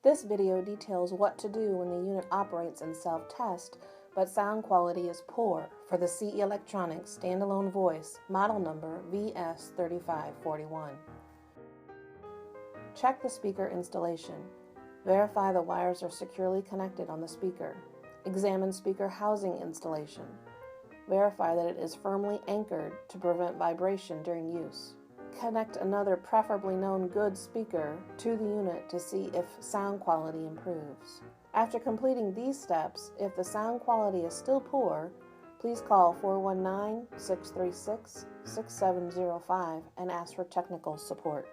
This video details what to do when the unit operates in self-test, but sound quality is poor for the CE Electronics standalone voice, model number VS3541. Check the speaker installation. Verify the wires are securely connected on the speaker. Examine speaker housing installation. Verify that it is firmly anchored to prevent vibration during use. Connect another preferably known good speaker to the unit to see if sound quality improves. After completing these steps, if the sound quality is still poor, please call 419-636-6705 and ask for technical support.